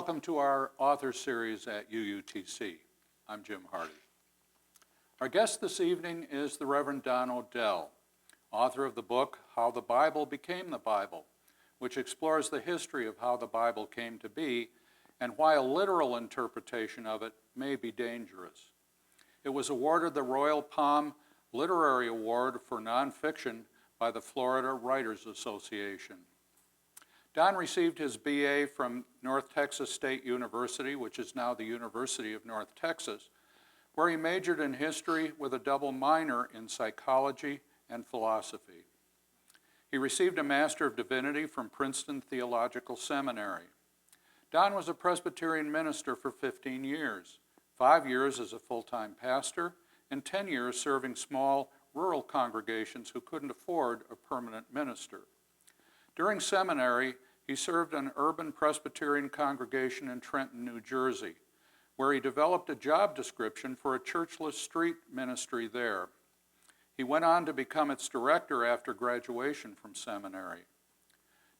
welcome to our author series at UUTC. I'm Jim Hardy. Our guest this evening is the Reverend Don ODell, author of the book, How the Bible Became the Bible, which explores the history of how the Bible came to be and why a literal interpretation of it may be dangerous. It was awarded the Royal Palm Literary Award for Nonfiction by the Florida Writers Association. Don received his BA from North Texas State University, which is now the University of North Texas, where he majored in history with a double minor in psychology and philosophy. He received a Master of Divinity from Princeton Theological Seminary. Don was a Presbyterian minister for 15 years, 5 years as a full-time pastor, and 10 years serving small rural congregations who couldn't afford a permanent minister. During seminary, he served an urban Presbyterian congregation in Trenton, New Jersey, where he developed a job description for a churchless street ministry there. He went on to become its director after graduation from seminary.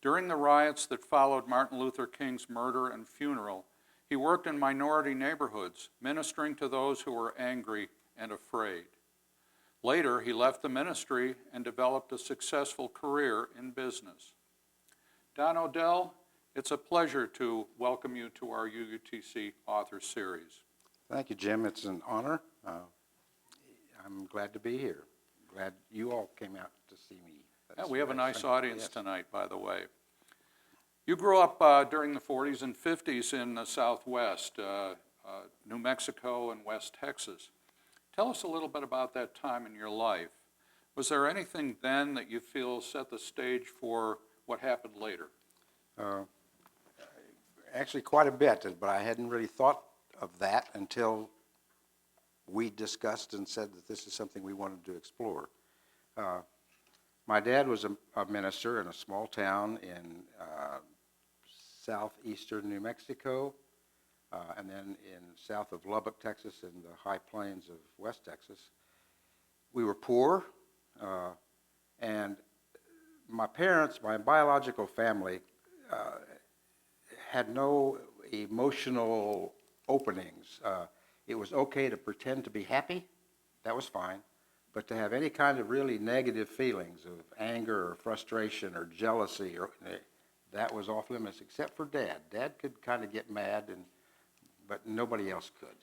During the riots that followed Martin Luther King's murder and funeral, he worked in minority neighborhoods, ministering to those who were angry and afraid. Later, he left the ministry and developed a successful career in business. Don ODell, it's a pleasure to welcome you to our UUTC Author Series. Thank you, Jim. It's an honor. I'm glad to be here. Glad you all came out to see me. Yeah, we have a nice audience tonight, by the way. You grew up during the 40s and 50s in the Southwest, New Mexico and West Texas. Tell us a little bit about that time in your life. Was there anything then that you feel set the stage for what happened later? Actually, quite a bit, but I hadn't really thought of that until we discussed and said that this is something we wanted to explore. My dad was a minister in a small town in southeastern New Mexico, and then in south of Lubbock, Texas, in the high plains of West Texas. We were poor, and my parents, my biological family, had no emotional openings. It was okay to pretend to be happy, that was fine, but to have any kind of really negative feelings of anger or frustration or jealousy, that was off limits, except for Dad. Dad could kind of get mad, but nobody else could.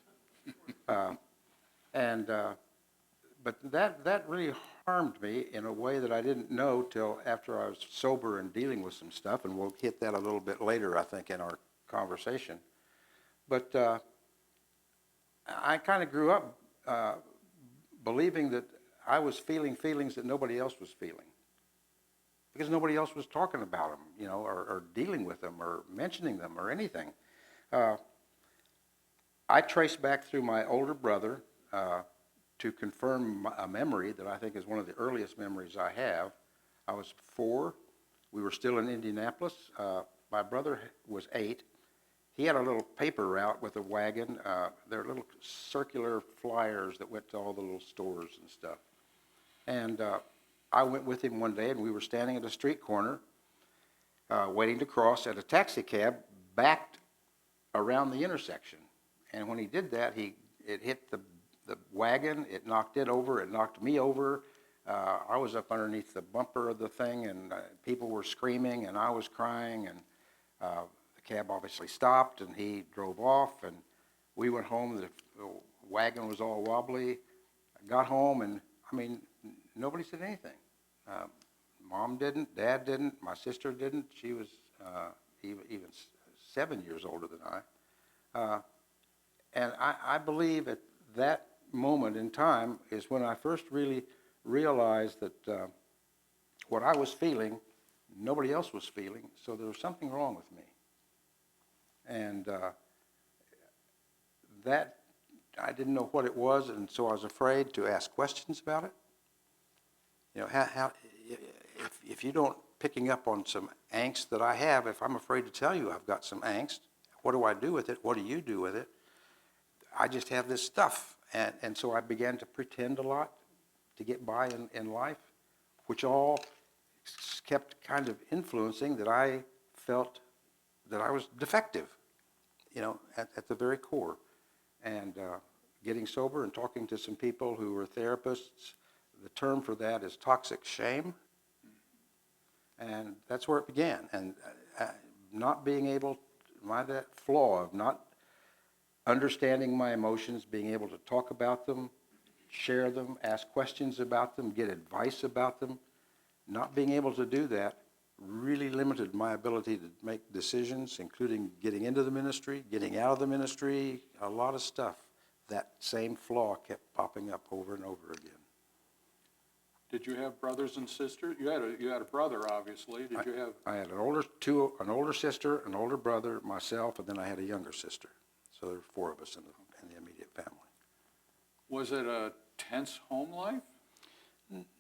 But that really harmed me in a way that I didn't know till after I was sober and dealing with some stuff, and we'll hit that a little bit later, I think, in our conversation. But I kind of grew up believing that I was feeling feelings that nobody else was feeling, because nobody else was talking about them, or dealing with them, or mentioning them, or anything. I traced back through my older brother to confirm a memory that I think is one of the earliest memories I have. I was 4. We were still in Indianapolis. My brother was 8. He had a little paper route with a wagon. There were little circular flyers that went to all the little stores and stuff. And I went with him one day, and we were standing at a street corner waiting to cross, and a taxi cab backed around the intersection. And when he did that, it hit the wagon, it knocked it over, it knocked me over. I was up underneath the bumper of the thing, and people were screaming, and I was crying, and the cab obviously stopped, and he drove off, and we went home. The wagon was all wobbly. I got home, and nobody said anything. Mom didn't, Dad didn't, my sister didn't. She was even 7 years older than I. And I believe at that moment in time is when I first really realized that what I was feeling, nobody else was feeling, so there was something wrong with me. And that, I didn't know what it was, and so I was afraid to ask questions about it. How if you don't picking up on some angst that I have, if I'm afraid to tell you I've got some angst, what do I do with it? What do you do with it? I just have this stuff. And so I began to pretend a lot to get by in life, which all kept kind of influencing that I felt that I was defective. at the very core. And getting sober and talking to some people who were therapists, the term for that is toxic shame. And that's where it began. And not being able, that flaw of not understanding my emotions, being able to talk about them, share them, ask questions about them, get advice about them, not being able to do that really limited my ability to make decisions, including getting into the ministry, getting out of the ministry, a lot of stuff. That same flaw kept popping up over and over again. Did you have brothers and sisters? You had a brother, obviously. Did you have? I had an older sister, an older brother, myself, and then I had a younger sister. So there were 4 of us in the immediate family. Was it a tense home life?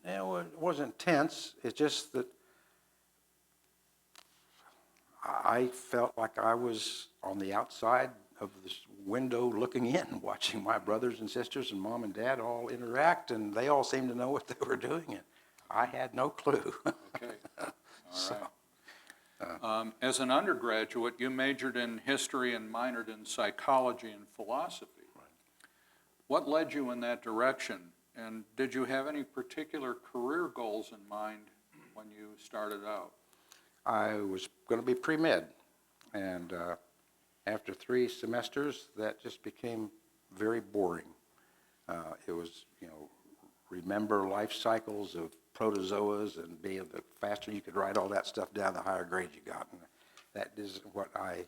No, it wasn't tense. It's just that I felt like I was on the outside of this window looking in, watching my brothers and sisters and mom and dad all interact, and they all seemed to know what they were doing, and I had no clue. Okay, all right. As an undergraduate, you majored in history and minored in psychology and philosophy. Right. What led you in that direction, and did you have any particular career goals in mind when you started out? I was going to be pre-med, and after 3 semesters, that just became very boring. It was, remember life cycles of protozoas and the faster you could write all that stuff down, the higher grade you got. And that isn't what I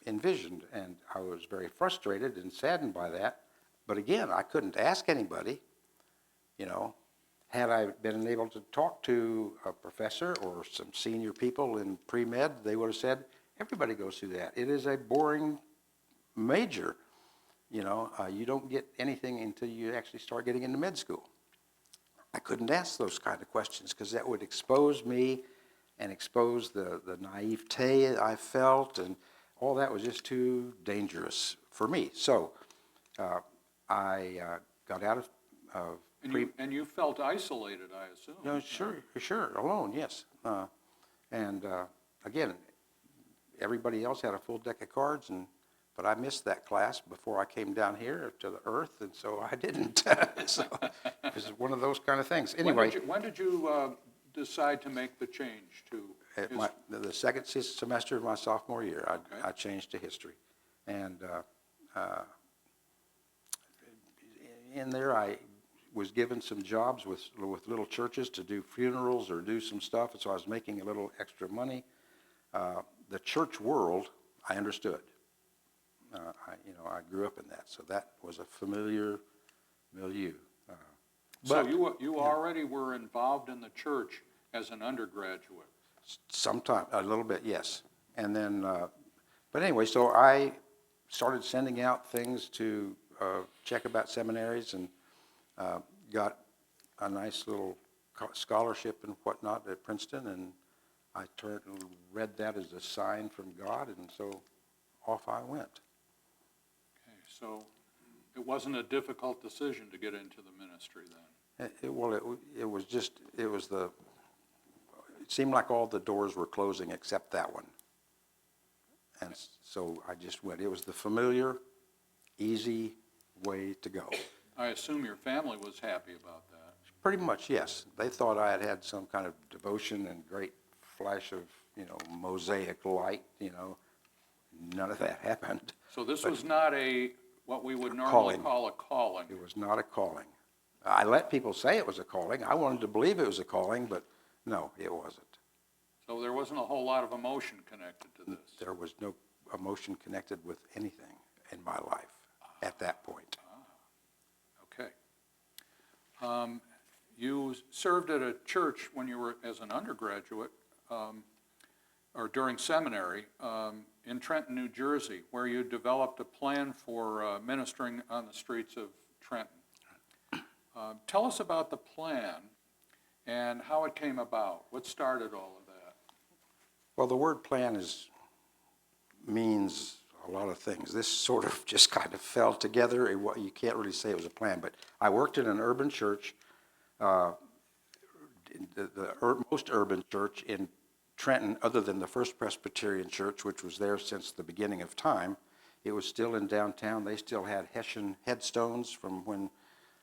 envisioned, and I was very frustrated and saddened by that. But again, I couldn't ask anybody, Had I been able to talk to a professor or some senior people in pre-med, they would have said, everybody goes through that. It is a boring major. You don't get anything until you actually start getting into med school. I couldn't ask those kind of questions because that would expose me and expose the naivete I felt, and all that was just too dangerous for me. So I got out of And you felt isolated, I assume. No, sure, alone, yes. Again, everybody else had a full deck of cards, but I missed that class before I came down here to the earth, and so I didn't. So it was one of those kind of things. Anyway, when did you decide to make the change to history? The second semester of my sophomore year, Okay. I changed to history, and in there I was given some jobs with little churches to do funerals or do some stuff, and so I was making a little extra money. The church world, I understood. I grew up in that, so that was a familiar milieu. So you already were involved in the church as an undergraduate? Sometime, a little bit, yes. And then, but anyway, so I started sending out things to check about seminaries, and got a nice little scholarship and whatnot at Princeton, and I read that as a sign from God, and so off I went. Okay, so it wasn't a difficult decision to get into the ministry then? It seemed like all the doors were closing except that one. And so I just went. It was the familiar, easy way to go. I assume your family was happy about that. Pretty much, yes. They thought I had some kind of devotion and great flash of, mosaic light, None of that happened. So this was not what we would normally call a calling. It was not a calling. I let people say it was a calling. I wanted to believe it was a calling, but no, it wasn't. So there wasn't a whole lot of emotion connected to this? There was no emotion connected with anything in my life at that point. Okay. You served at a church when you were as an undergraduate, or during seminary, in Trenton, New Jersey, where you developed a plan for ministering on the streets of Trenton. Tell us about the plan and how it came about. What started all of that? Well, the word plan means a lot of things. This sort of just kind of fell together. You can't really say it was a plan, but I worked in an urban church, the most urban church in Trenton, other than the First Presbyterian Church, which was there since the beginning of time. It was still in downtown. They still had Hessian headstones from when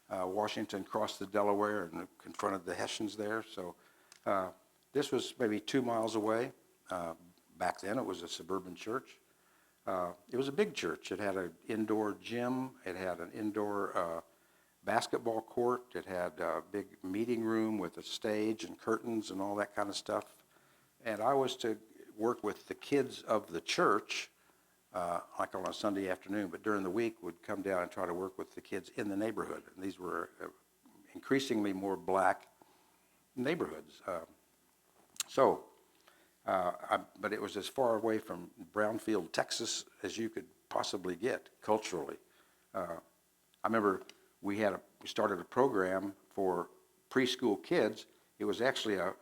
Washington crossed the Delaware and confronted the Hessians there. So this was maybe 2 miles away. Back then, it was a suburban church. It was a big church. It had an indoor gym. It had an indoor basketball court. It had a big meeting room with a stage and curtains and all that kind of stuff. And I was to work with the kids of the church, like on a Sunday afternoon, but during the week would come down and try to work with the kids in the neighborhood. And these were increasingly more black neighborhoods. But it was as far away from Brownfield, Texas, as you could possibly get culturally. I remember we started a program for preschool kids. It was actually a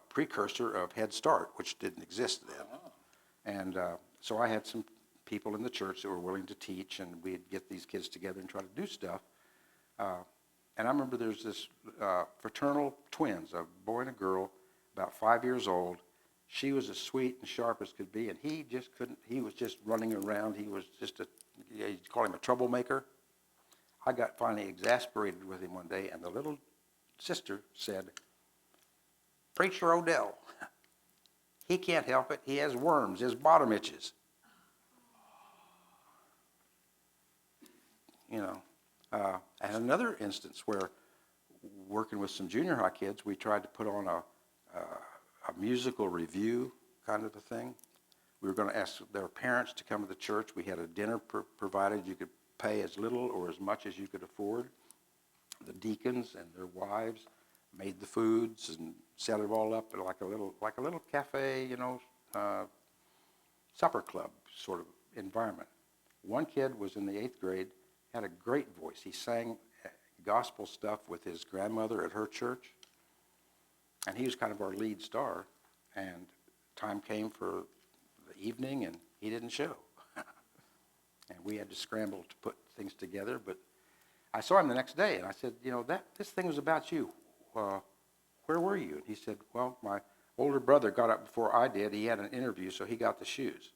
precursor of Head Start, which didn't exist then. Oh. And so I had some people in the church that were willing to teach, and we'd get these kids together and try to do stuff. And I remember there's this fraternal twins, a boy and a girl, about 5 years old. She was as sweet and sharp as could be, and he just couldn't. He was just running around. He was just you'd call him a troublemaker. I got finally exasperated with him one day, and the little sister said, "Preacher ODell, he can't help it. He has worms. His bottom itches." And another instance where, working with some junior high kids, we tried to put on a musical review kind of a thing. We were going to ask their parents to come to the church. We had a dinner provided. You could pay as little or as much as you could afford. The deacons and their wives made the foods and set it all up like a little cafe, supper club sort of environment. One kid was in the 8th grade, had a great voice. He sang gospel stuff with his grandmother at her church. And he was kind of our lead star, and time came for the evening, and he didn't show. And we had to scramble to put things together, but I saw him the next day, and I said, this thing was about you. Where were you? And he said, well, my older brother got up before I did. He had an interview, so he got the shoes.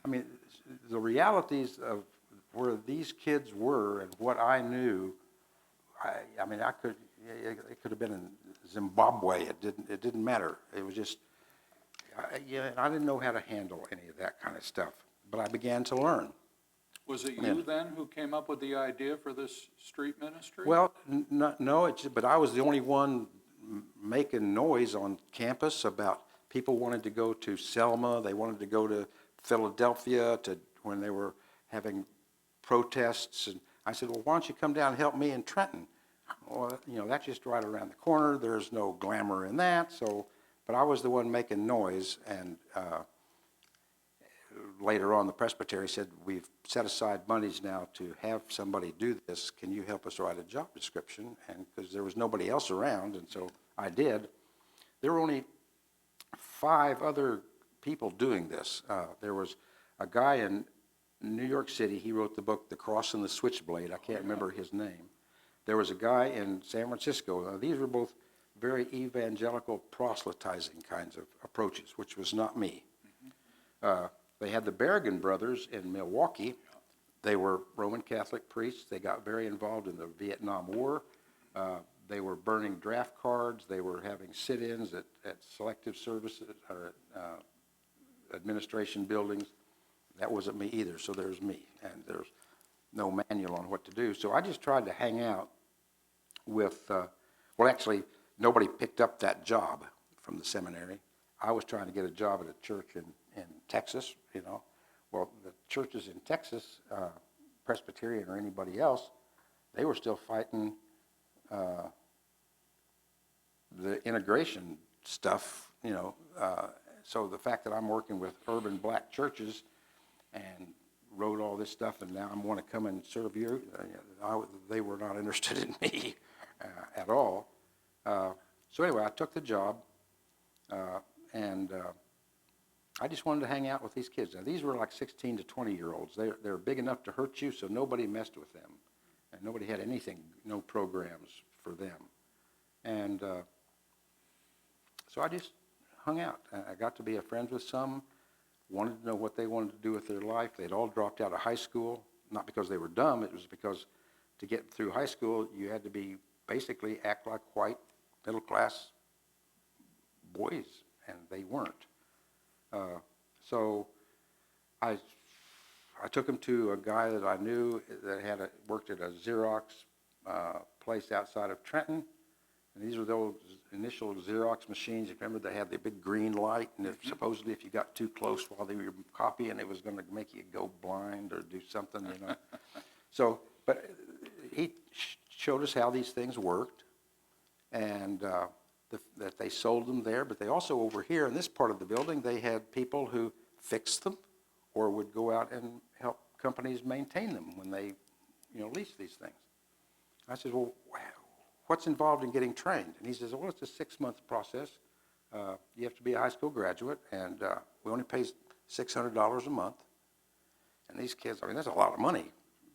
I mean, the realities of where these kids were and what I knew, it could have been in Zimbabwe. It didn't matter. It was just, I didn't know how to handle any of that kind of stuff. But I began to learn. Was it you then who came up with the idea for this street ministry? Well, no, but I was the only one making noise on campus about people wanted to go to Selma. They wanted to go to Philadelphia when they were having protests. And I said, well, why don't you come down and help me in Trenton? Well, that's just right around the corner. There's no glamour in that. But I was the one making noise. And later on, the presbytery said, we've set aside monies now to have somebody do this. Can you help us write a job description? And because there was nobody else around, and so I did. There were only 5 other people doing this. There was a guy in New York City. He wrote the book, The Cross and the Switchblade. I can't remember his name. There was a guy in San Francisco. Now, these were both very evangelical proselytizing kinds of approaches, which was not me. They had the Berrigan brothers in Milwaukee. They were Roman Catholic priests. They got very involved in the Vietnam War. They were burning draft cards. They were having sit-ins at selective services or administration buildings. That wasn't me either, so there's me. And there's no manual on what to do. So I just tried to hang out with, actually, nobody picked up that job from the seminary. I was trying to get a job at a church in Texas, Well, the churches in Texas, Presbyterian or anybody else, they were still fighting the integration stuff, So the fact that I'm working with urban black churches and wrote all this stuff, and now I want to come and serve you, they were not interested in me at all. So anyway, I took the job, and I just wanted to hang out with these kids. Now, these were like 16 to 20-year-olds. They're big enough to hurt you, so nobody messed with them. And nobody had anything, no programs for them. And so I just hung out. I got to be friends with some. wanted to know what they wanted to do with their life. They'd all dropped out of high school, not because they were dumb, it was because to get through high school, you had to be basically act like white, middle-class boys, and they weren't. So I took them to a guy that I knew that worked at a Xerox place outside of Trenton. And these were those initial Xerox machines. You remember they had the big green light, and supposedly if you got too close while they were copying, it was going to make you go blind or do something, you know. So, but he showed us how these things worked, and that they sold them there. But they also, over here in this part of the building, they had people who fixed them or would go out and help companies maintain them when they, leased these things. I said, well, what's involved in getting trained? And he says, well, it's a 6-month process. You have to be a high school graduate, and we only pay $600 a month. And these kids, that's a lot of money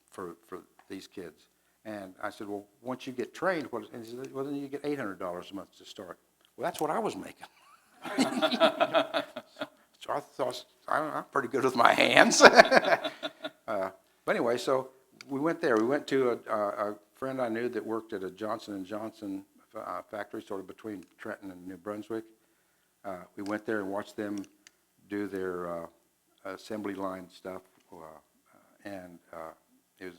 for these kids. And I said, well, once you get trained, and he said, well, then you get $800 a month to start. Well, that's what I was making. So I thought, I'm pretty good with my hands. But anyway, so we went there. We went to a friend I knew that worked at a Johnson & Johnson factory, sort of between Trenton and New Brunswick. We went there and watched them do their assembly line stuff, and it was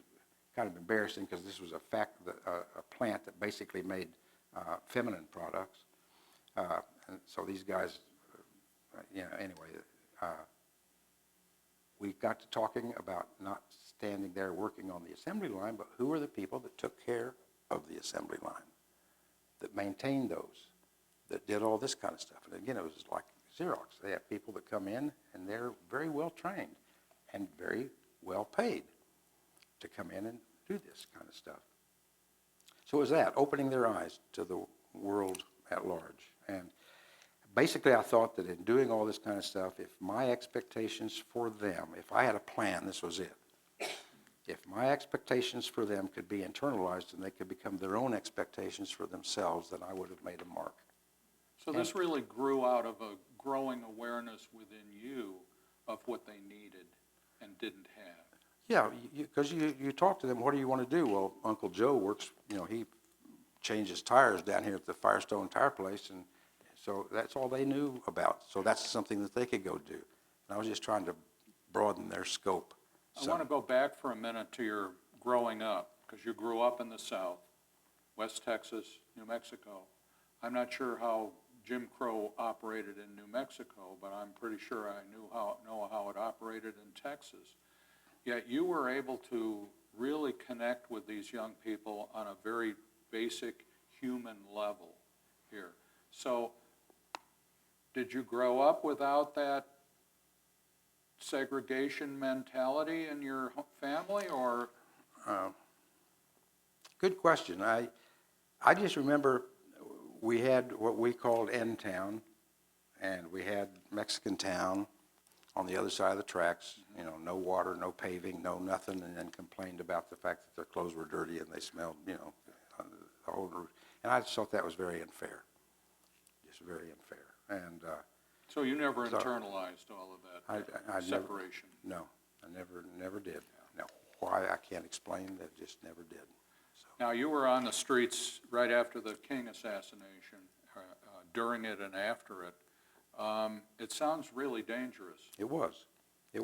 kind of embarrassing because this was a plant that basically made feminine products. And so these guys, anyway, we got to talking about not standing there working on the assembly line, but who are the people that took care of the assembly line, that maintained those, that did all this kind of stuff. And again, it was like Xerox. They have people that come in, and they're very well trained and very well paid to come in and do this kind of stuff. So it was that, opening their eyes to the world at large. And basically, I thought that in doing all this kind of stuff, if my expectations for them, if I had a plan, this was it. If my expectations for them could be internalized and they could become their own expectations for themselves, then I would have made a mark. So this really grew out of a growing awareness within you of what they needed and didn't have. Yeah, because you talk to them, what do you want to do? Well, Uncle Joe works, he changes tires down here at the Firestone Tire Place, and so that's all they knew about. So that's something that they could go do. And I was just trying to broaden their scope. I want to go back for a minute to your growing up, because you grew up in the South, West Texas, New Mexico. I'm not sure how Jim Crow operated in New Mexico, but I'm pretty sure I know how it operated in Texas. Yet you were able to really connect with these young people on a very basic human level here. So did you grow up without that segregation mentality in your family, or? Good question. I just remember we had what we called N Town, and we had Mexican Town on the other side of the tracks, no water, no paving, no nothing, and then complained about the fact that their clothes were dirty and they smelled, the whole route. And I just thought that was very unfair, just very unfair. And so you never internalized all of that separation? No, I never did. Yeah. Now, why, I can't explain, that just never did. So. Now, you were on the streets right after the King assassination, during it and after it. It sounds really dangerous. It was. There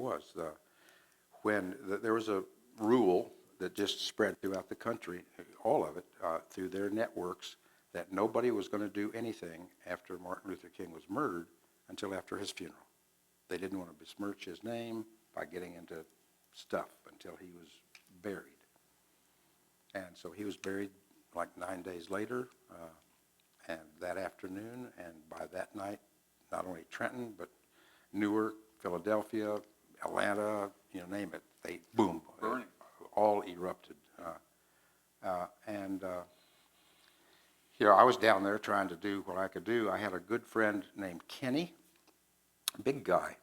was a rule that just spread throughout the country, all of it, through their networks, that nobody was going to do anything after Martin Luther King was murdered until after his funeral. They didn't want to besmirch his name by getting into stuff until he was buried. And so he was buried like 9 days later, and that afternoon, and by that night, not only Trenton, but Newark, Philadelphia, Atlanta, name it, they, boom, burning, all erupted. I was down there trying to do what I could do. I had a good friend named Kenny, big guy.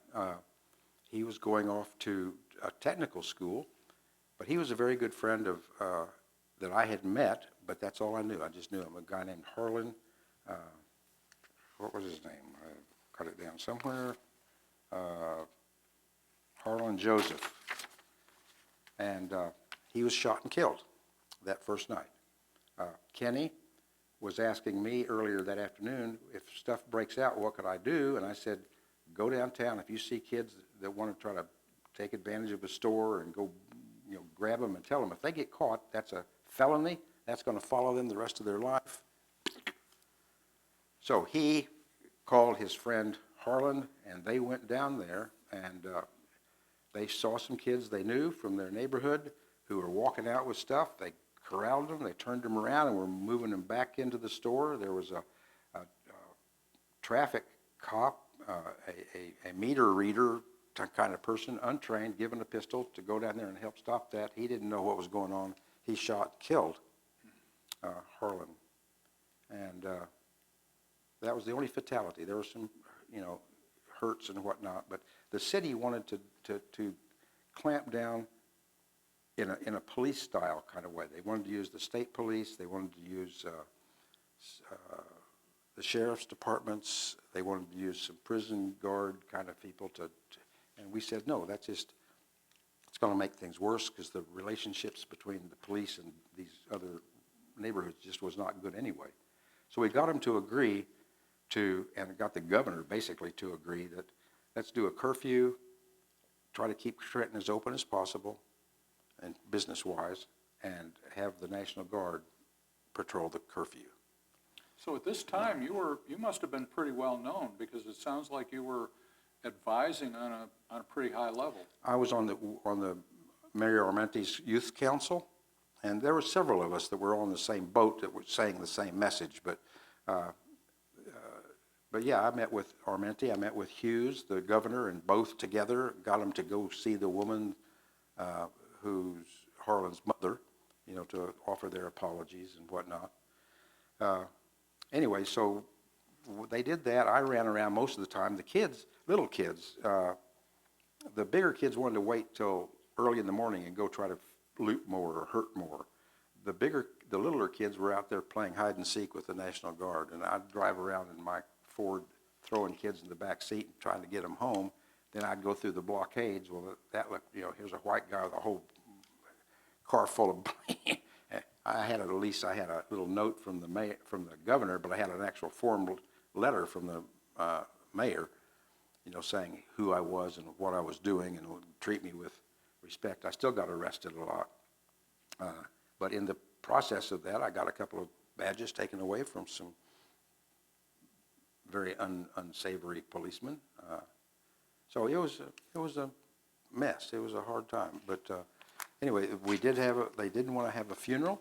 He was going off to a technical school, but he was a very good friend of that I had met, but that's all I knew. I just knew him, a guy named Harlan. What was his name? I cut it down somewhere. Harlan Joseph. And he was shot and killed that first night. Kenny was asking me earlier that afternoon, if stuff breaks out, what could I do? And I said, go downtown. If you see kids that want to try to take advantage of a store and go, grab them and tell them, if they get caught, that's a felony. That's going to follow them the rest of their life. So he called his friend Harlan, and they went down there, and they saw some kids they knew from their neighborhood who were walking out with stuff. They corralled them, they turned them around, and were moving them back into the store. There was a traffic cop, a meter reader kind of person, untrained, given a pistol to go down there and help stop that. He didn't know what was going on. He shot, killed Harlan. And that was the only fatality. There were some, hurts and whatnot, but the city wanted to clamp down in a police style kind of way. They wanted to use the state police. They wanted to use the sheriff's departments. They wanted to use some prison guard kind of people and we said, no, it's going to make things worse because the relationships between the police and these other neighborhoods just was not good anyway. So we got them to agree and got the governor basically to agree that let's do a curfew, try to keep Trenton as open as possible and business-wise, and have the National Guard patrol the curfew. So at this time, you must have been pretty well known, because it sounds like you were advising on a pretty high level. I was on the Mayor Armente's youth council, and there were several of us that were on the same boat that were saying the same message. But yeah, I met with Armente, I met with Hughes, the governor, and both together got them to go see the woman who's Harlan's mother, to offer their apologies and whatnot. Anyway, so they did that. I ran around most of the time. The kids, little kids, the bigger kids wanted to wait till early in the morning and go try to loot more or hurt more. The littler kids were out there playing hide and seek with the National Guard, and I'd drive around in my Ford throwing kids in the back seat and trying to get them home. Then I'd go through the blockades. Well, that looked, here's a white guy with a whole car full of I had a little note from the governor, but I had an actual formal letter from the mayor, saying who I was and what I was doing and would treat me with respect. I still got arrested a lot. But in the process of that, I got a couple of badges taken away from some very unsavory policemen. So it was a mess. It was a hard time. But anyway, they didn't want to have a funeral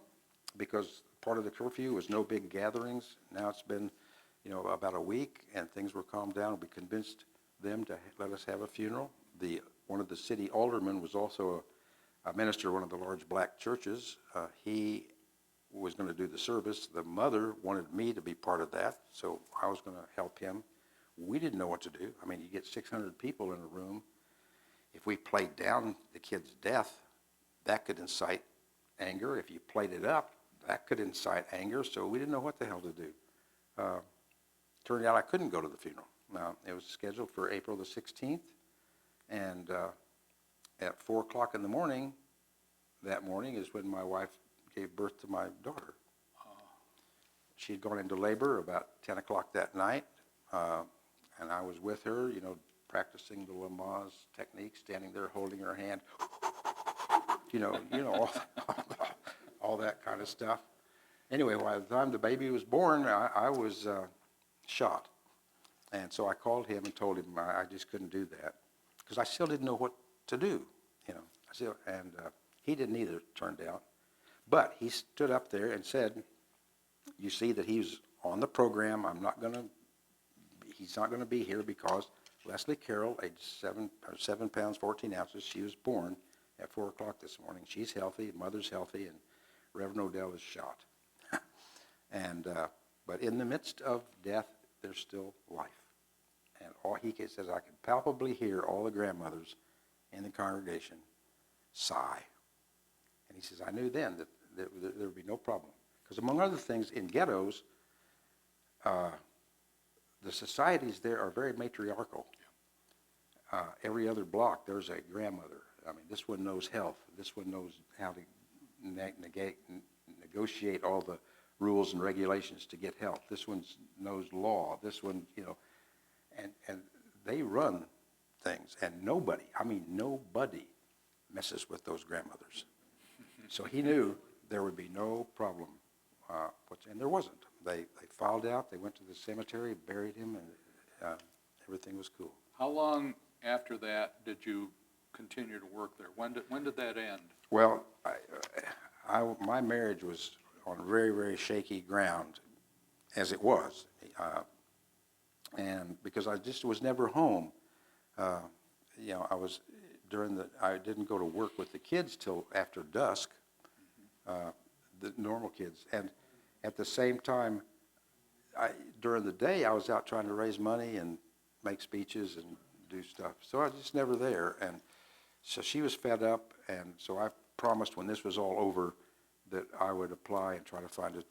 because part of the curfew was no big gatherings. Now it's been, about a week, and things were calmed down. We convinced them to let us have a funeral. One of the city aldermen was also a minister of one of the large black churches. He was going to do the service. The mother wanted me to be part of that, so I was going to help him. We didn't know what to do. I mean, you get 600 people in a room. If we played down the kid's death, that could incite anger. If you played it up, that could incite anger, so we didn't know what the hell to do. Turned out I couldn't go to the funeral. Now, it was scheduled for April the 16th, and at 4 o'clock in the morning, that morning is when my wife gave birth to my daughter. She'd gone into labor about 10 o'clock that night, and I was with her, practicing the Lamaze technique, standing there holding her hand, all that kind of stuff. Anyway, by the time the baby was born, I was shot. And so I called him and told him I just couldn't do that because I still didn't know what to do, And he didn't either, turned out. But he stood up there and said, you see that he's on the program. He's not going to be here because Leslie Carroll, age 7 pounds, 14 ounces, she was born at 4 o'clock this morning. She's healthy, mother's healthy, and Reverend ODell is shot. But in the midst of death, there's still life. And all he says, I can palpably hear all the grandmothers in the congregation sigh. And he says, I knew then that there would be no problem. Because among other things, in ghettos, the societies there are very matriarchal. every other block, there's a grandmother. I mean, this one knows health. This one knows how to negotiate all the rules and regulations to get help. This one knows law. This one, you know, and they run things. And nobody messes with those grandmothers. So he knew there would be no problem. And there wasn't. They filed out. They went to the cemetery, buried him, and everything was cool. How long after that did you continue to work there? When did that end? Well, my marriage was on very, very shaky ground, as it was, and because I just was never home. You know, I didn't go to work with the kids till after dusk, the normal kids, and at the same time, during the day I was out trying to raise money and make speeches and do stuff. So I was just never there, and so she was fed up, and so I promised when this was all over that I would apply and try to find a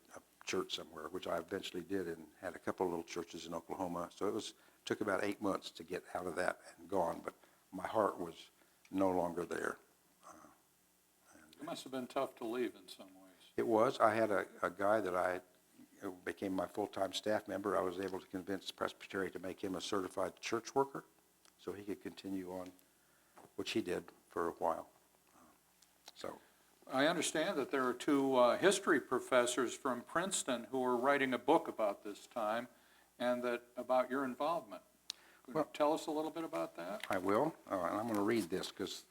church somewhere, which I eventually did, and had a couple of little churches in Oklahoma. So it took about 8 months to get out of that and gone, but my heart was no longer there. It must have been tough to leave in some ways. It was. I had a guy that became my full-time staff member. I was able to convince Presbytery to make him a certified church worker so he could continue on, which he did for a while. I understand that there are two history professors from Princeton who are writing a book about this time and about your involvement. Could you tell us a little bit about that? I will, and I'm going to read this because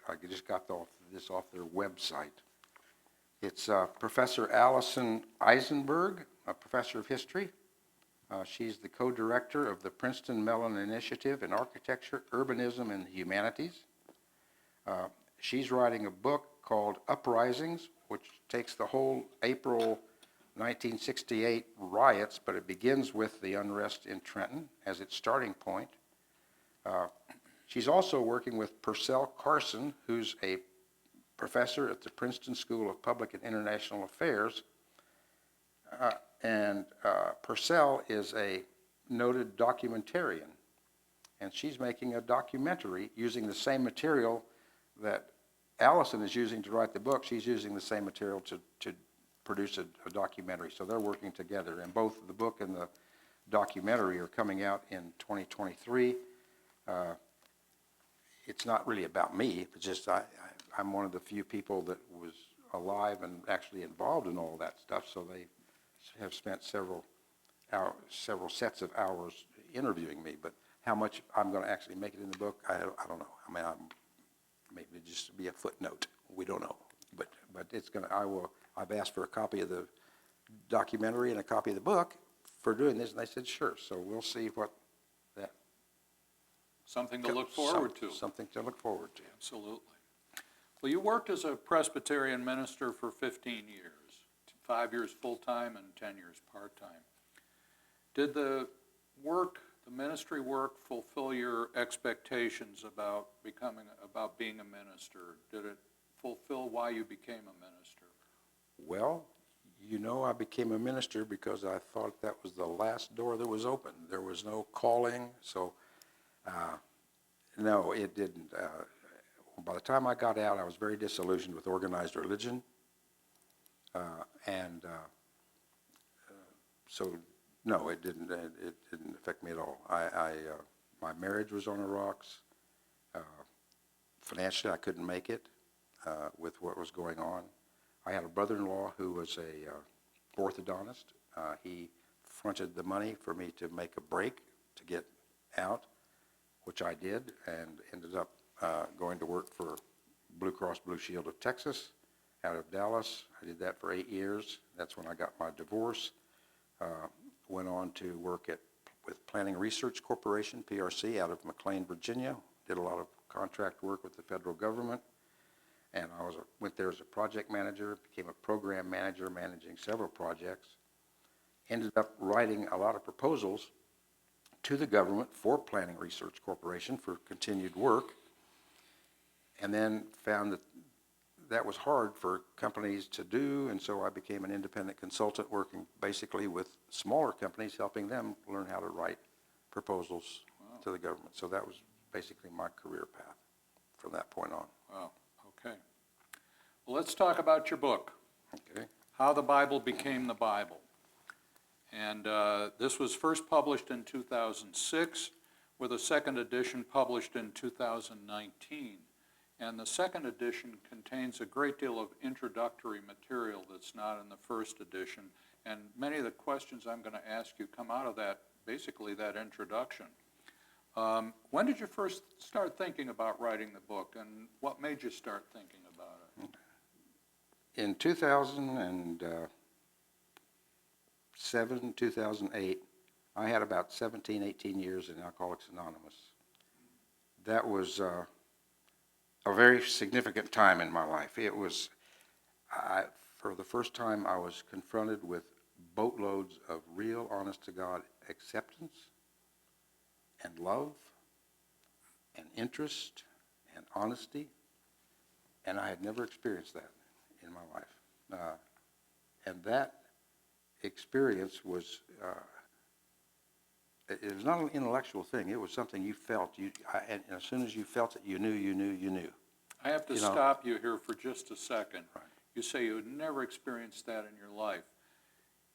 I just got this off their website. It's Professor Allison Eisenberg, a professor of history. She's the co-director of the Princeton Mellon Initiative in Architecture, Urbanism, and the Humanities. She's writing a book called Uprisings, which takes the whole April 1968 riots, but it begins with the unrest in Trenton as its starting point. She's also working with Purcell Carson, who's a professor at the Princeton School of Public and International Affairs. Purcell is a noted documentarian, and she's making a documentary using the same material that Allison is using to write the book. She's using the same material to produce a documentary. So they're working together, and both the book and the documentary are coming out in 2023. It's not really about me, it's just I'm one of the few people that was alive and actually involved in all that stuff, so they have spent several sets of hours interviewing me, but how much I'm going to actually make it in the book, I don't know. I mean, maybe just be a footnote. We don't know, but it's going to. I've asked for a copy of the documentary and a copy of the book for doing this, and they said sure. So we'll see what that. Something to look forward to. Something to look forward to. Absolutely. Well, you worked as a Presbyterian minister for 15 years, 5 years full-time and 10 years part-time. Did the ministry work fulfill your expectations about being a minister? Did it fulfill why you became a minister? Well, you know, I became a minister because I thought that was the last door that was open. There was no calling, so no, it didn't. By the time I got out, I was very disillusioned with organized religion, so no, it didn't. It didn't affect me at all. My marriage was on the rocks. Financially, I couldn't make it with what was going on. I had a brother-in-law who was a orthodontist. He fronted the money for me to make a break to get out, which I did, and ended up going to work for Blue Cross Blue Shield of Texas out of Dallas. I did that for 8 years. That's when I got my divorce. Went on to work with Planning Research Corporation, PRC, out of McLean, Virginia. Did a lot of contract work with the federal government. And I went there as a project manager, became a program manager, managing several projects. Ended up writing a lot of proposals to the government for Planning Research Corporation for continued work. And then found that was hard for companies to do, and so I became an independent consultant working basically with smaller companies, helping them learn how to write proposals to the government. So that was basically my career path from that point on. Wow, okay. Well, let's talk about your book, Okay. How the Bible Became the Bible. And this was first published in 2006, with a second edition published in 2019. And the second edition contains a great deal of introductory material that's not in the first edition. And many of the questions I'm going to ask you come out of that, basically that introduction. When did you first start thinking about writing the book, and what made you start thinking about it? In 2007, 2008, I had about 17, 18 years in Alcoholics Anonymous. That was a very significant time in my life. It was, for the first time, I was confronted with boatloads of real, honest-to-God acceptance and love and interest and honesty, and I had never experienced that in my life. And that experience was, it was not an intellectual thing. It was something you felt. And as soon as you felt it, you knew. I have to stop you here for just a second. Right. You say you had never experienced that in your life.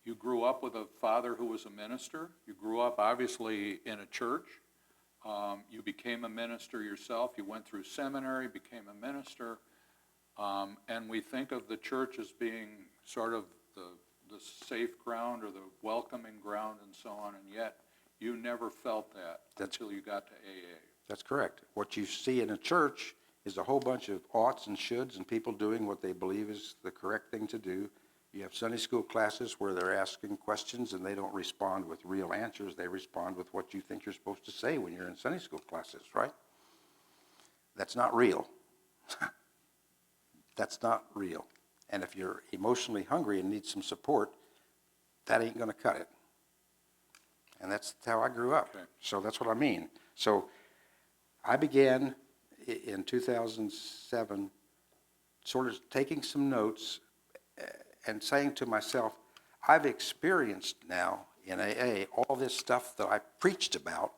You grew up with a father who was a minister. You grew up, obviously, in a church. You became a minister yourself. You went through seminary, became a minister. And we think of the church as being sort of the safe ground or the welcoming ground and so on, and yet you never felt that until you got to AA. That's correct. What you see in a church is a whole bunch of oughts and shoulds and people doing what they believe is the correct thing to do. You have Sunday school classes where they're asking questions and they don't respond with real answers. They respond with what you think you're supposed to say when you're in Sunday school classes, right? That's not real. That's not real. And if you're emotionally hungry and need some support, that ain't going to cut it. And that's how I grew up. Okay. So that's what I mean. So I began in 2007 sort of taking some notes and saying to myself, I've experienced now in AA all this stuff that I preached about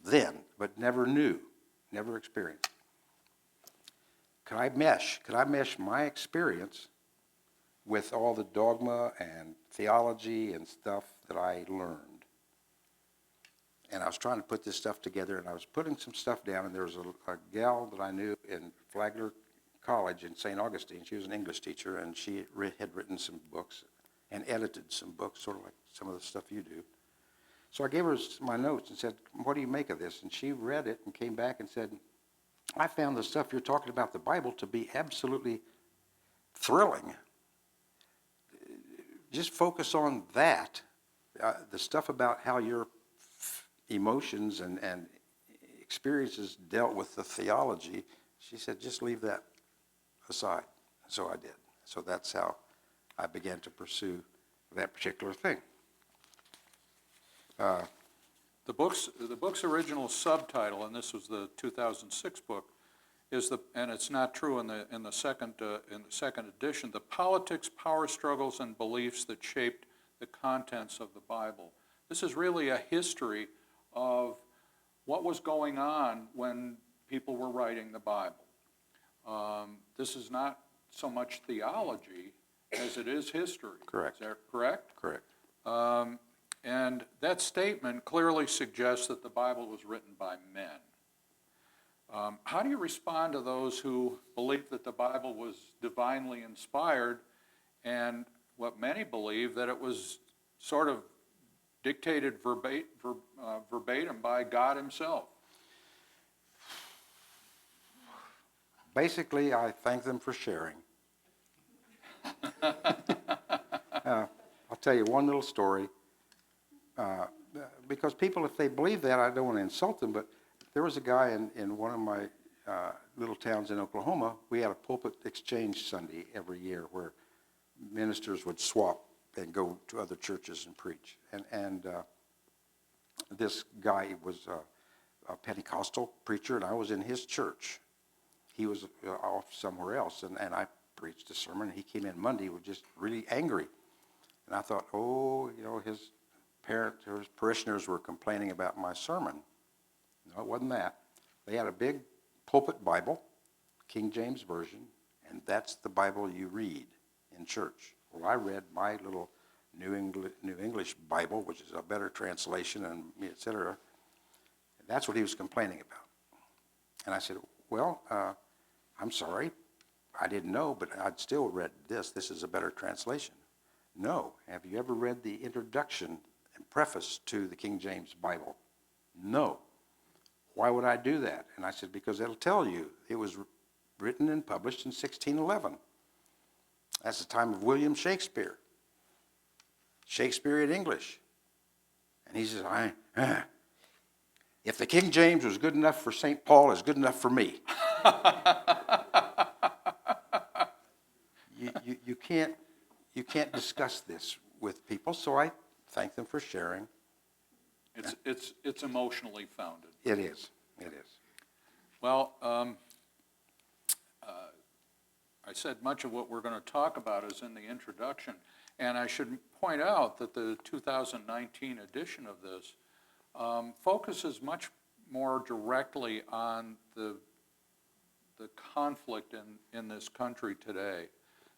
then, but never knew, never experienced. Could I mesh my experience with all the dogma and theology and stuff that I learned? And I was trying to put this stuff together, and I was putting some stuff down, and there was a gal that I knew in Flagler College in St. Augustine. She was an English teacher, and she had written some books and edited some books, sort of like some of the stuff you do. So I gave her my notes and said, what do you make of this? And she read it and came back and said, I found the stuff you're talking about the Bible to be absolutely thrilling. Just focus on that. The stuff about how your emotions and experiences dealt with the theology, she said, just leave that aside. So I did. So that's how I began to pursue that particular thing. The book's original subtitle, and this was the 2006 book, and it's not true in the second edition, The Politics, Power Struggles, and Beliefs That Shaped the Contents of the Bible. This is really a history of what was going on when people were writing the Bible. This is not so much theology as it is history. Correct. Is that correct? Correct. And that statement clearly suggests that the Bible was written by men. How do you respond to those who believe that the Bible was divinely inspired and what many believe that it was sort of dictated verbatim by God himself? Basically, I thank them for sharing. I'll tell you one little story. Because people, if they believe that, I don't want to insult them, but there was a guy in one of my little towns in Oklahoma. We had a pulpit exchange Sunday every year where ministers would swap and go to other churches and preach. And this guy was a Pentecostal preacher, and I was in his church. He was off somewhere else, and I preached a sermon. He came in Monday, was just really angry. And I thought, his parishioners were complaining about my sermon. No, it wasn't that. They had a big pulpit Bible, King James Version, and that's the Bible you read in church. Well, I read my little New English Bible, which is a better translation, and et cetera. And that's what he was complaining about. And I said, well, I'm sorry, I didn't know, but I'd still read this. This is a better translation. No. Have you ever read the introduction and preface to the King James Bible? No. Why would I do that? And I said, because it'll tell you it was written and published in 1611. That's the time of William Shakespeare. Shakespeare in English. And he says, if the King James was good enough for St. Paul, it's good enough for me. You can't discuss this with people, so I thank them for sharing. It's emotionally founded. It is. It is. Well, I said much of what we're going to talk about is in the introduction, and I should point out that the 2019 edition of this focuses much more directly on the conflict in this country today,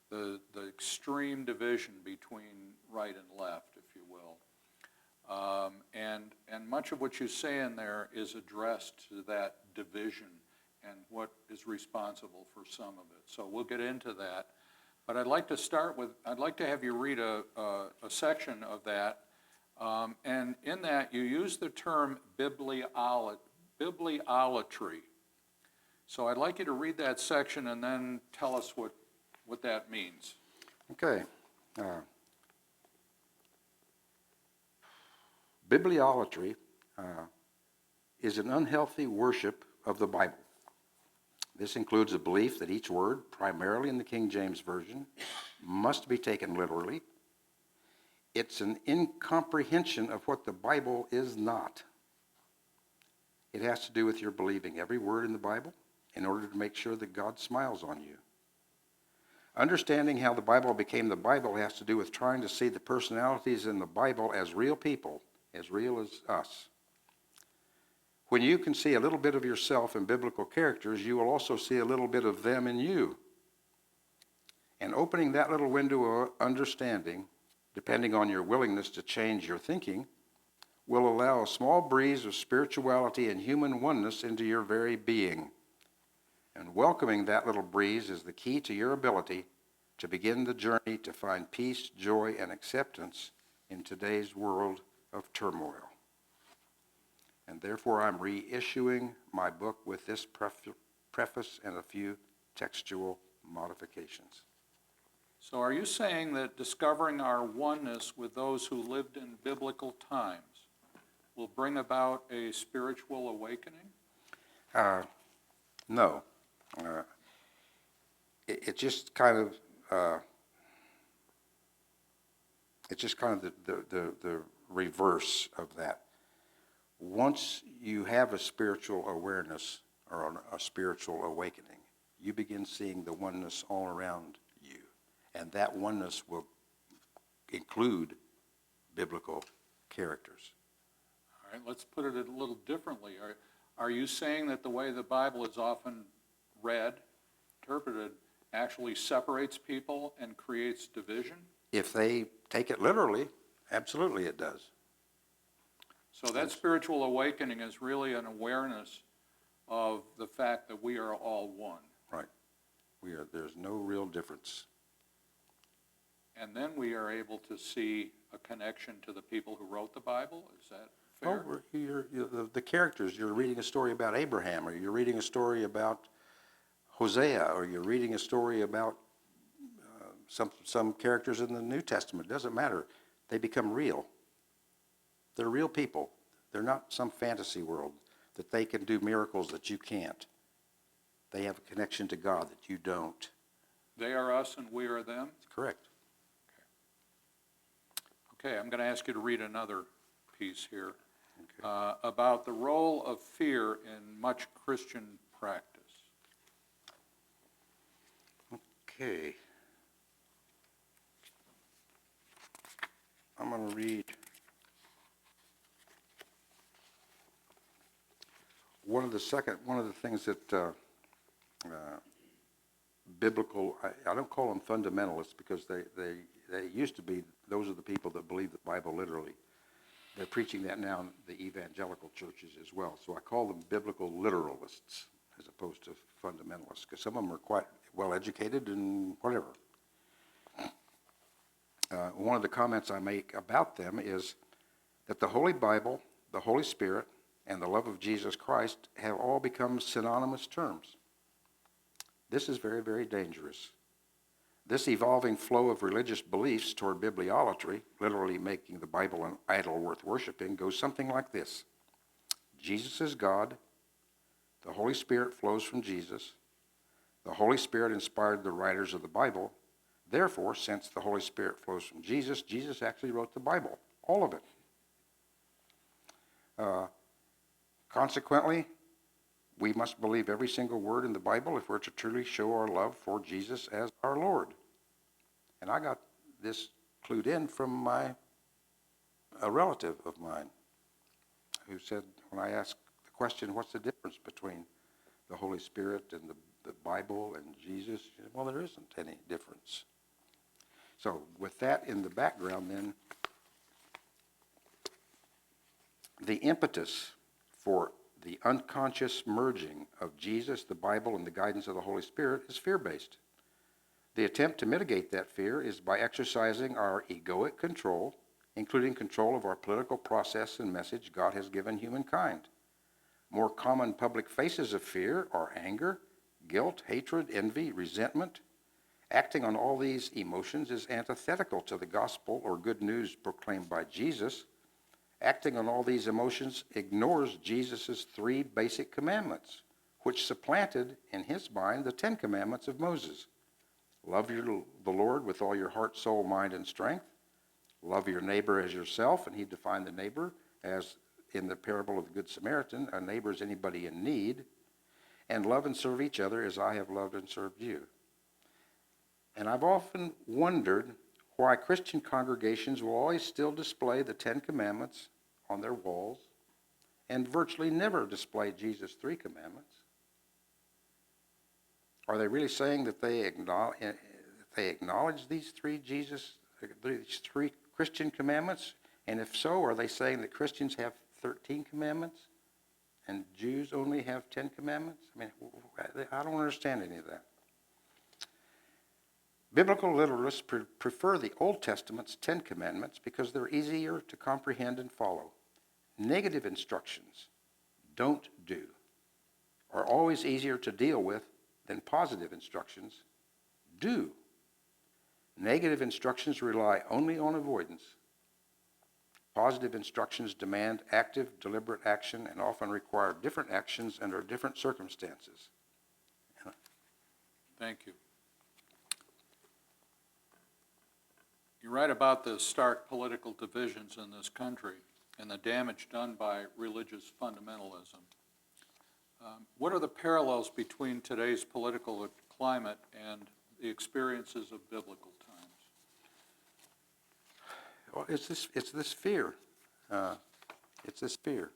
the extreme division between right and left, if you will. And much of what you say in there is addressed to that division and what is responsible for some of it. So we'll get into that. But I'd like to start with, I'd like to have you read a section of that. And in that, you use the term bibliolatry. So I'd like you to read that section and then tell us what that means. Okay. Bibliolatry is an unhealthy worship of the Bible. This includes a belief that each word, primarily in the King James Version, must be taken literally. It's an incomprehension of what the Bible is not. It has to do with your believing every word in the Bible in order to make sure that God smiles on you. Understanding how the Bible became the Bible has to do with trying to see the personalities in the Bible as real people, as real as us. When you can see a little bit of yourself in biblical characters, you will also see a little bit of them in you. And opening that little window of understanding, depending on your willingness to change your thinking, will allow a small breeze of spirituality and human oneness into your very being. And welcoming that little breeze is the key to your ability to begin the journey to find peace, joy, and acceptance in today's world of turmoil. And therefore, I'm reissuing my book with this preface and a few textual modifications. So are you saying that discovering our oneness with those who lived in biblical times will bring about a spiritual awakening? No. It's just kind of the reverse of that. Once you have a spiritual awareness or a spiritual awakening, you begin seeing the oneness all around you. And that oneness will include biblical characters. All right, let's put it a little differently. Are you saying that the way the Bible is often read, interpreted, actually separates people and creates division? If they take it literally, absolutely it does. So that spiritual awakening is really an awareness of the fact that we are all one. Right. There's no real difference. And then we are able to see a connection to the people who wrote the Bible. Is that fair? Well, the characters, you're reading a story about Abraham, or you're reading a story about Hosea, or you're reading a story about some characters in the New Testament. It doesn't matter. They become real. They're real people. They're not some fantasy world that they can do miracles that you can't. They have a connection to God that you don't. They are us and we are them? Correct. Okay, I'm going to ask you to read another piece here about the role of fear in much Christian practice. Okay. I'm going to read one of the things that biblical, I don't call them fundamentalists because they used to be, those are the people that believe the Bible literally. They're preaching that now in the evangelical churches as well. So I call them biblical literalists as opposed to fundamentalists, because some of them are quite well educated and whatever. One of the comments I make about them is that the Holy Bible, the Holy Spirit, and the love of Jesus Christ have all become synonymous terms. This is very, very dangerous. This evolving flow of religious beliefs toward bibliolatry, literally making the Bible an idol worth worshiping, goes something like this. Jesus is God. The Holy Spirit flows from Jesus. The Holy Spirit inspired the writers of the Bible. Therefore, since the Holy Spirit flows from Jesus, Jesus actually wrote the Bible, all of it. Consequently, we must believe every single word in the Bible if we're to truly show our love for Jesus as our Lord. And I got this clued in from a relative of mine who said, when I asked the question, what's the difference between the Holy Spirit and the Bible and Jesus? She said, well, there isn't any difference. So with that in the background then, the impetus for the unconscious merging of Jesus, the Bible, and the guidance of the Holy Spirit is fear-based. The attempt to mitigate that fear is by exercising our egoic control, including control of our political process and message God has given humankind. More common public faces of fear are anger, guilt, hatred, envy, resentment. Acting on all these emotions is antithetical to the gospel or good news proclaimed by Jesus. Acting on all these emotions ignores Jesus' 3 basic commandments, which supplanted, in his mind, the 10 commandments of Moses. Love the Lord with all your heart, soul, mind, and strength. Love your neighbor as yourself, and he defined the neighbor as, in the parable of the Good Samaritan, a neighbor is anybody in need. And love and serve each other as I have loved and served you. And I've often wondered why Christian congregations will always still display the 10 Commandments on their walls and virtually never display Jesus' 3 commandments. Are they really saying that they acknowledge these 3 Christian commandments? And if so, are they saying that Christians have 13 commandments and Jews only have 10 commandments? I mean, I don't understand any of that. Biblical literalists prefer the Old Testament's 10 commandments because they're easier to comprehend and follow. Negative instructions, don't do, are always easier to deal with than positive instructions, do. Negative instructions rely only on avoidance. Positive instructions demand active, deliberate action and often require different actions under different circumstances. Thank you. You write about the stark political divisions in this country and the damage done by religious fundamentalism. What are the parallels between today's political climate and the experiences of biblical times? Well, it's this fear. It's this fear.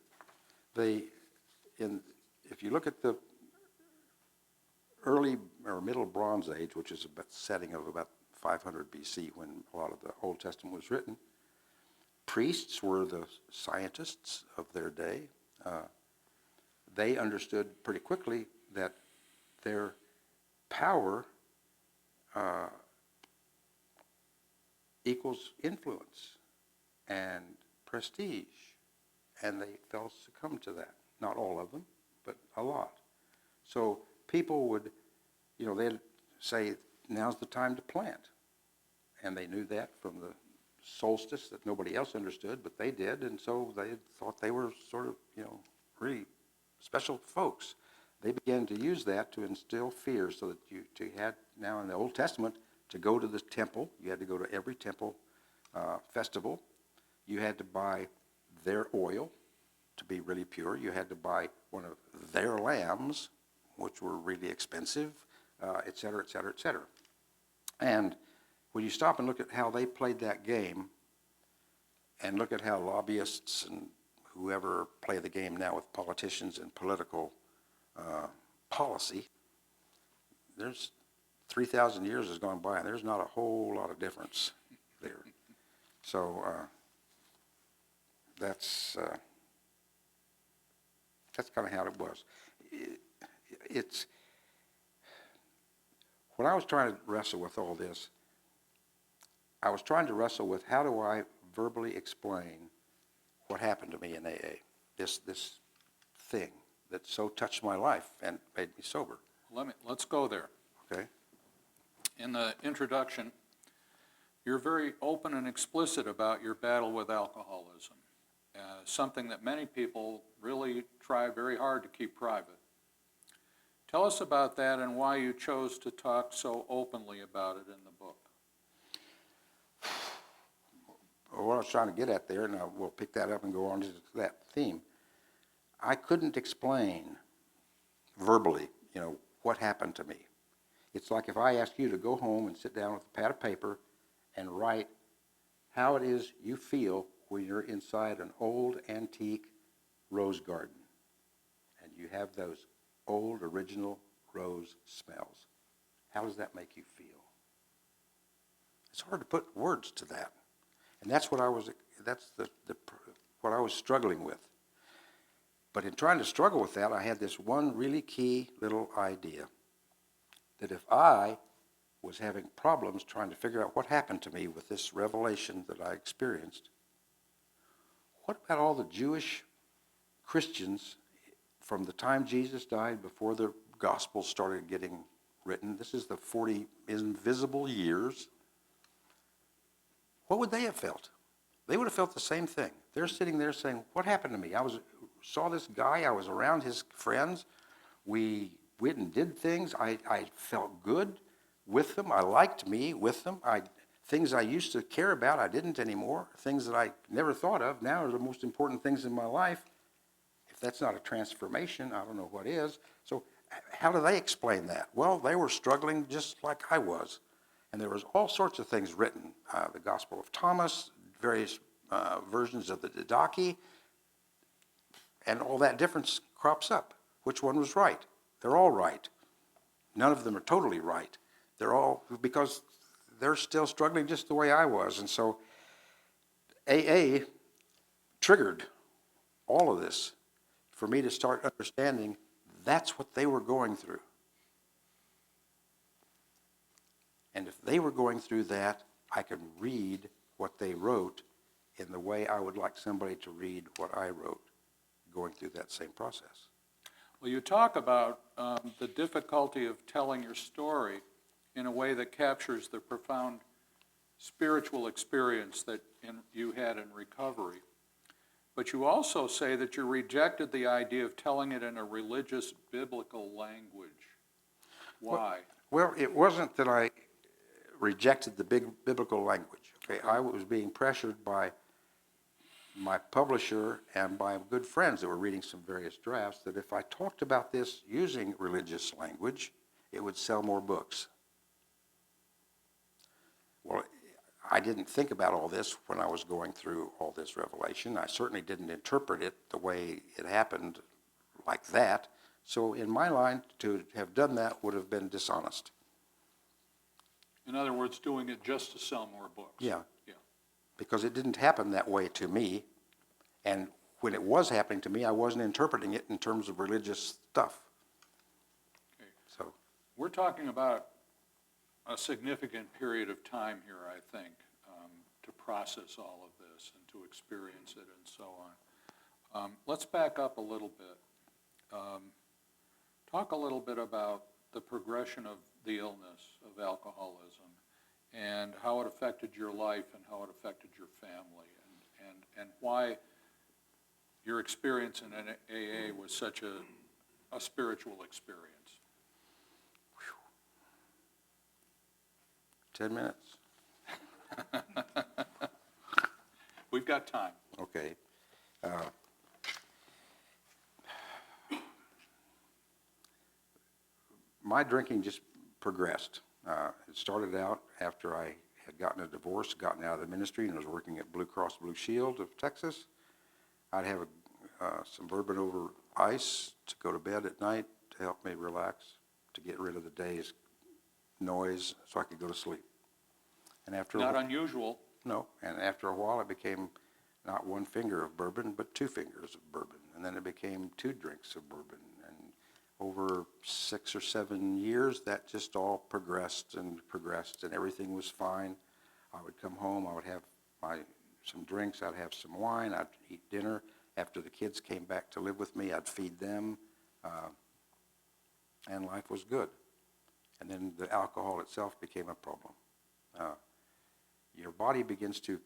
If you look at the early or middle Bronze Age, which is a setting of about 500 BC when a lot of the Old Testament was written, priests were the scientists of their day. They understood pretty quickly that their power equals influence and prestige, and they fell succumb to that. Not all of them, but a lot. So people would, they'd say, now's the time to plant. And they knew that from the solstice that nobody else understood, but they did, and so they thought they were sort of, really special folks. They began to use that to instill fear so that you had, now in the Old Testament, to go to the temple. You had to go to every temple festival. You had to buy their oil to be really pure. You had to buy one of their lambs, which were really expensive, et cetera, et cetera, et cetera. And when you stop and look at how they played that game and look at how lobbyists and whoever play the game now with politicians and political policy, there's 3,000 years has gone by, and there's not a whole lot of difference there. So that's kind of how it was. It's when I was trying to wrestle with all this, I was trying to wrestle with how do I verbally explain what happened to me in AA, this thing that so touched my life and made me sober. Let's go there. Okay. In the introduction, you're very open and explicit about your battle with alcoholism, something that many people really try very hard to keep private. Tell us about that and why you chose to talk so openly about it in the book. What I was trying to get at there, and we'll pick that up and go on to that theme, I couldn't explain verbally, what happened to me. It's like if I asked you to go home and sit down with a pad of paper and write how it is you feel when you're inside an old antique rose garden and you have those old original rose smells. How does that make you feel? It's hard to put words to that. And that's what I was what I was struggling with. But in trying to struggle with that, I had this one really key little idea that if I was having problems trying to figure out what happened to me with this revelation that I experienced, what about all the Jewish Christians from the time Jesus died before the Gospels started getting written? This is the 40 invisible years. What would they have felt? They would have felt the same thing. They're sitting there saying, what happened to me? I saw this guy. I was around his friends. We went and did things. I felt good with them. I liked me with them. Things I used to care about, I didn't anymore. Things that I never thought of now are the most important things in my life. If that's not a transformation, I don't know what is. So how do they explain that? Well, they were struggling just like I was. And there was all sorts of things written. The Gospel of Thomas, various versions of the Didache, and all that difference crops up. Which one was right? They're all right. None of them are totally right. They're all, because they're still struggling just the way I was. And so AA triggered all of this for me to start understanding that's what they were going through. And if they were going through that, I could read what they wrote in the way I would like somebody to read what I wrote, going through that same process. Well, you talk about the difficulty of telling your story in a way that captures the profound spiritual experience that you had in recovery. But you also say that you rejected the idea of telling it in a religious, biblical language. Why? Well, it wasn't that I rejected the big biblical language. Okay, I was being pressured by my publisher and by good friends that were reading some various drafts that if I talked about this using religious language, it would sell more books. Well, I didn't think about all this when I was going through all this revelation. I certainly didn't interpret it the way it happened like that. So in my line, to have done that would have been dishonest. In other words, doing it just to sell more books. Yeah. Yeah. Because it didn't happen that way to me. And when it was happening to me, I wasn't interpreting it in terms of religious stuff. Okay. So We're talking about a significant period of time here, I think, to process all of this and to experience it and so on. Let's back up a little bit. Talk a little bit about the progression of the illness of alcoholism and how it affected your life and how it affected your family and why your experience in AA was such a spiritual experience. 10 minutes. We've got time. Okay. My drinking just progressed. It started out after I had gotten a divorce, gotten out of the ministry, and was working at Blue Cross Blue Shield of Texas. I'd have some bourbon over ice to go to bed at night to help me relax, to get rid of the day's noise so I could go to sleep. And after Not unusual. No, and after a while it became not one finger of bourbon, but 2 fingers of bourbon. And then it became 2 drinks of bourbon. And over 6 or 7 years, that just all progressed, and everything was fine. I would come home, I would have some drinks, I'd have some wine, I'd eat dinner. After the kids came back to live with me, I'd feed them, and life was good. And then the alcohol itself became a problem. Your body begins to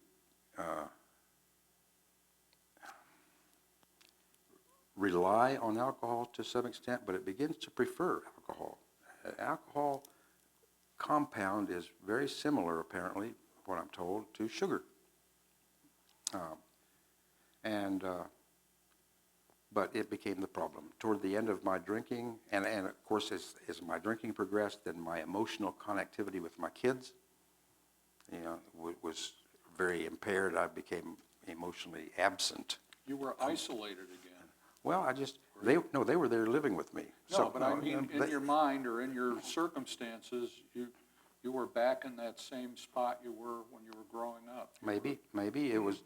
rely on alcohol to some extent, but it begins to prefer alcohol. Alcohol compound is very similar, apparently, what I'm told, to sugar. But it became the problem. Toward the end of my drinking, and of course as my drinking progressed, then my emotional connectivity with my kids, was very impaired. I became emotionally absent. You were isolated again. Well, they were there living with me. No, but I mean, in your mind or in your circumstances, you were back in that same spot you were when you were growing up. Maybe it was,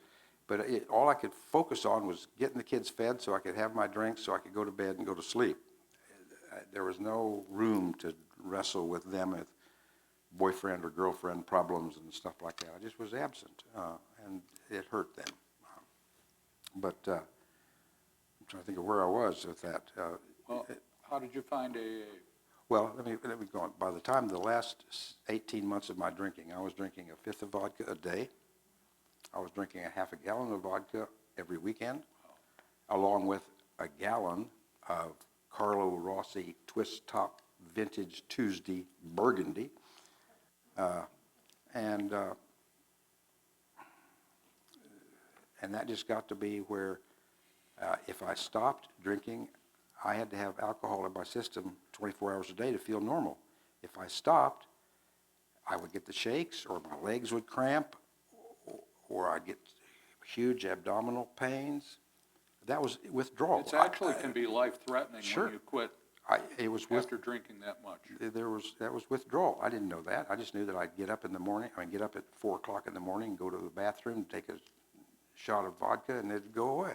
but all I could focus on was getting the kids fed so I could have my drinks so I could go to bed and go to sleep. There was no room to wrestle with them with boyfriend or girlfriend problems and stuff like that. I just was absent, and it hurt them. But I'm trying to think of where I was with that. Well, how did you find AA? Well, let me go on. By the time the last 18 months of my drinking, I was drinking a fifth of vodka a day. I was drinking a half a gallon of vodka every weekend, along with a gallon of Carlo Rossi Twist Top Vintage Tuesday Burgundy. And that just got to be where if I stopped drinking, I had to have alcohol in my system 24 hours a day to feel normal. If I stopped, I would get the shakes, or my legs would cramp, or I'd get huge abdominal pains. That was withdrawal. It actually can be life-threatening Sure. when you quit After drinking that much. That was withdrawal. I didn't know that. I just knew that I'd get up in the morning. Get up at 4 o'clock in the morning, go to the bathroom, take a shot of vodka, and it'd go away.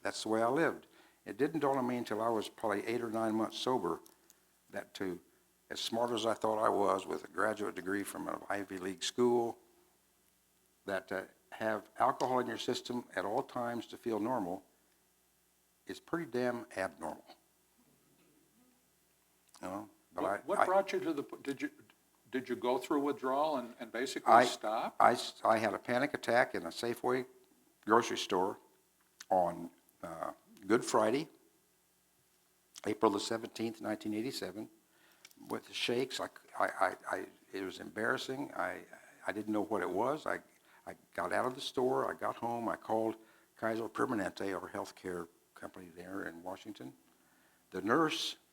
That's the way I lived. It didn't dawn on me until I was probably 8 or 9 months sober that as smart as I thought I was with a graduate degree from an Ivy League school, that to have alcohol in your system at all times to feel normal is pretty damn abnormal. But What brought you to did you go through withdrawal and basically stop? I had a panic attack in a Safeway grocery store on Good Friday, April the 17th, 1987, with the shakes. It was embarrassing. I didn't know what it was. I got out of the store. I got home. I called Kaiser Permanente, our healthcare company there in Washington.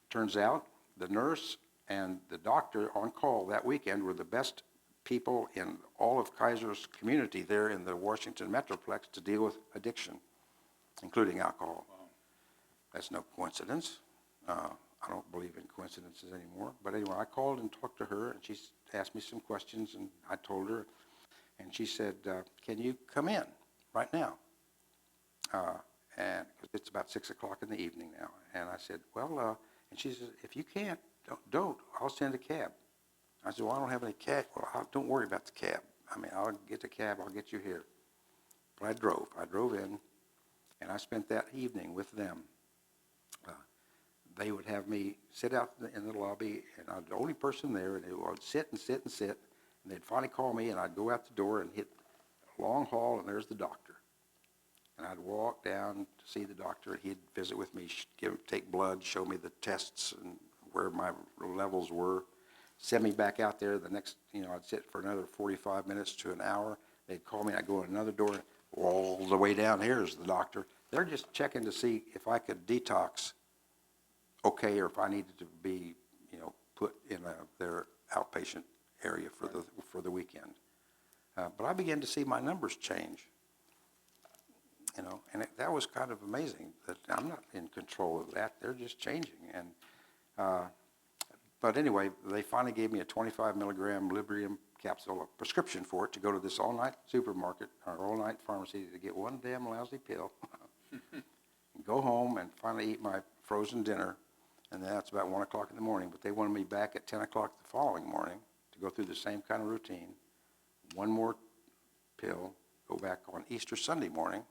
Turns out, the nurse and the doctor on call that weekend were the best people in all of Kaiser's community there in the Washington Metroplex to deal with addiction, including alcohol. Wow. That's no coincidence. I don't believe in coincidences anymore. But anyway, I called and talked to her, and she asked me some questions, and I told her. And she said, can you come in right now? And it's about 6 o'clock in the evening now. And I said, well, and she said, if you can't, don't. I'll send a cab. I said, well, I don't have any cab. Well, don't worry about the cab. I'll get the cab. I'll get you here. But I drove. I drove in, and I spent that evening with them. They would have me sit out in the lobby, and I was the only person there, and they would sit and sit and sit, and they'd finally call me, and I'd go out the door and hit a long hall, and there's the doctor. And I'd walk down to see the doctor, and he'd visit with me, take blood, show me the tests and where my levels were, send me back out there. The next, I'd sit for another 45 minutes to an hour. They'd call me, I'd go in another door, all the way down here is the doctor. They're just checking to see if I could detox okay, or if I needed to be, put in their outpatient area for the weekend. But I began to see my numbers change. that was kind of amazing that I'm not in control of that. They're just changing. But anyway, they finally gave me a 25 milligram Librium capsule, a prescription for it, to go to this all-night supermarket or all-night pharmacy to get one damn lousy pill, and go home and finally eat my frozen dinner. And then that's about 1 o'clock in the morning. But they wanted me back at 10 o'clock the following morning to go through the same kind of routine. One more pill, go back on Easter Sunday morning,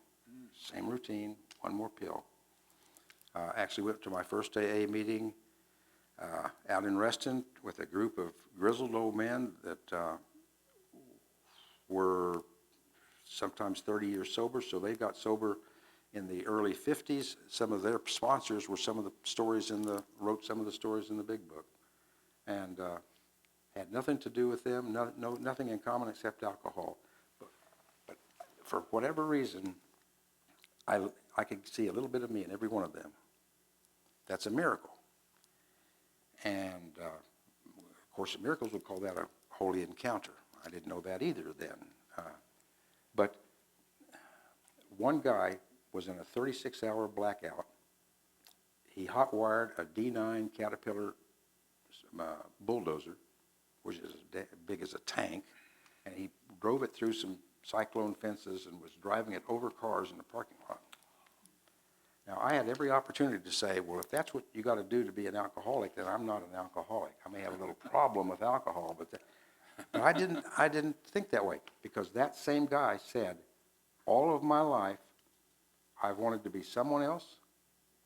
same routine, one more pill. Actually went to my first AA meeting out in Reston with a group of grizzled old men that were sometimes 30 years sober, so they got sober in the early 50s. Some of their sponsors were some of the stories wrote some of the stories in the big book, and had nothing to do with them, nothing in common except alcohol. But for whatever reason, I could see a little bit of me in every one of them. That's a miracle. And, of course, the miracles would call that a holy encounter. I didn't know that either then. But one guy was in a 36-hour blackout. He hot-wired a D9 Caterpillar bulldozer, which is as big as a tank, and he drove it through some cyclone fences and was driving it over cars in the parking lot. Now, I had every opportunity to say, well, if that's what you got to do to be an alcoholic, then I'm not an alcoholic. I may have a little problem with alcohol, but I didn't think that way, because that same guy said, all of my life, I've wanted to be someone else,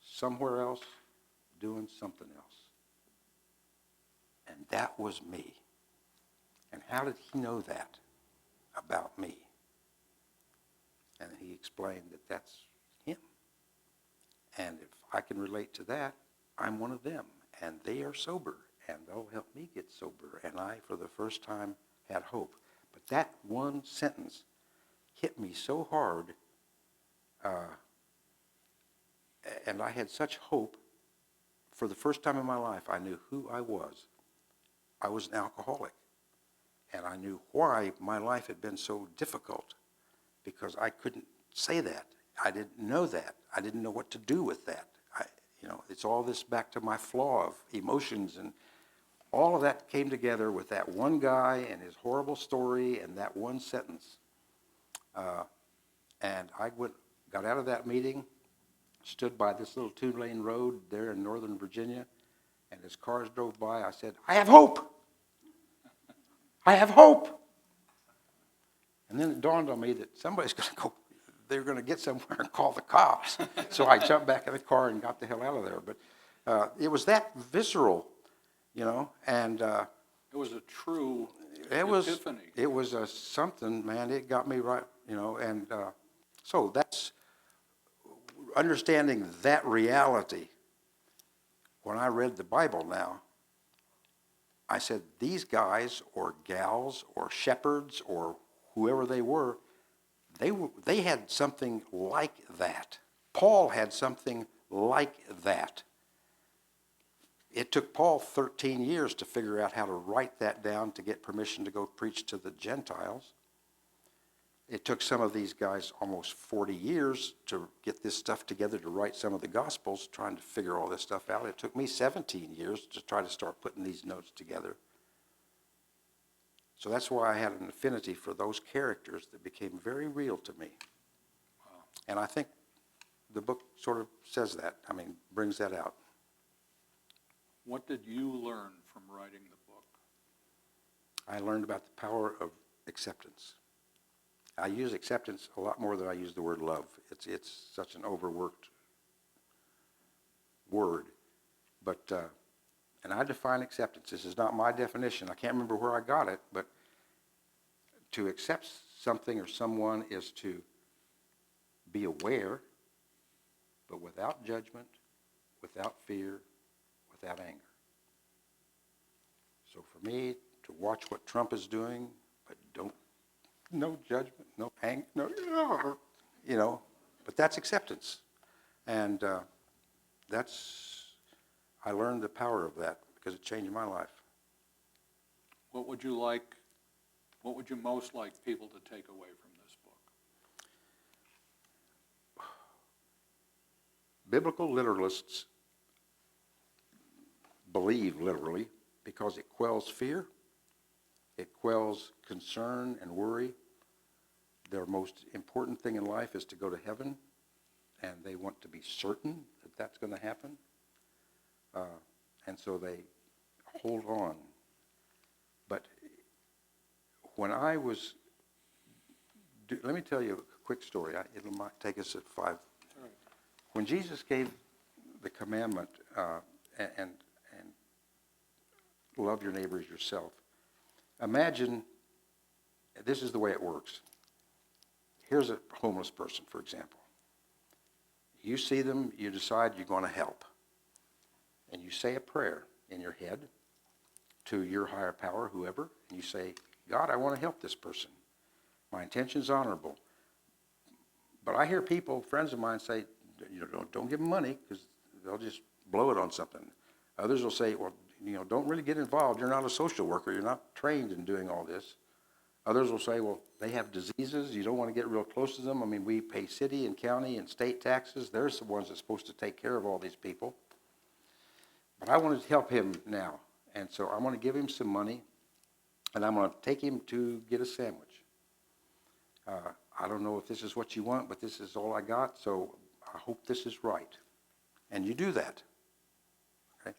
somewhere else, doing something else. And that was me. And how did he know that about me? And he explained that that's him. And if I can relate to that, I'm one of them. And they are sober, and they'll help me get sober. And I, for the first time, had hope. But that one sentence hit me so hard, and I had such hope. For the first time in my life, I knew who I was. I was an alcoholic. And I knew why my life had been so difficult, because I couldn't say that. I didn't know that. I didn't know what to do with that. It's all this back to my flaw of emotions, and all of that came together with that one guy and his horrible story and that one sentence. And I got out of that meeting, stood by this little 2-lane road there in Northern Virginia, and as cars drove by, I said, I have hope! I have hope! And then it dawned on me that somebody's going to go, they're going to get somewhere and call the cops. So I jumped back in the car and got the hell out of there. But it was that visceral, and It was a true epiphany. It was something, man. It got me right, and so that's understanding that reality. When I read the Bible now, I said, these guys or gals or shepherds or whoever they were, they had something like that. Paul had something like that. It took Paul 13 years to figure out how to write that down to get permission to go preach to the Gentiles. It took some of these guys almost 40 years to get this stuff together to write some of the Gospels, trying to figure all this stuff out. It took me 17 years to try to start putting these notes together. So that's why I had an affinity for those characters that became very real to me. Wow. And I think the book sort of says that, brings that out. What did you learn from writing the book? I learned about the power of acceptance. I use acceptance a lot more than I use the word love. It's such an overworked word. But and I define acceptance. This is not my definition. I can't remember where I got it, but to accept something or someone is to be aware, but without judgment, without fear, without anger. So for me, to watch what Trump is doing, but no judgment, no anger, but that's acceptance. And I learned the power of that because it changed my life. What would you most like people to take away from this book? biblical literalists believe literally because it quells fear, it quells concern and worry. Their most important thing in life is to go to heaven, and they want to be certain that that's going to happen. And so they hold on. But when I was, let me tell you a quick story. It might take us at 5. When Jesus gave the commandment and love your neighbor as yourself, imagine this is the way it works. Here's a homeless person, for example. You see them, you decide you're going to help. And you say a prayer in your head to your higher power, whoever, and you say, God, I want to help this person. My intention's honorable. But I hear people, friends of mine, say, don't give them money because they'll just blow it on something. Others will say, well, don't really get involved. You're not a social worker. You're not trained in doing all this. Others will say, well, they have diseases. You don't want to get real close to them. I mean, we pay city and county and state taxes. They're the ones that's supposed to take care of all these people. But I want to help him now. And so I'm going to give him some money, and I'm going to take him to get a sandwich. I don't know if this is what you want, but this is all I got, so I hope this is right. And you do that. Okay?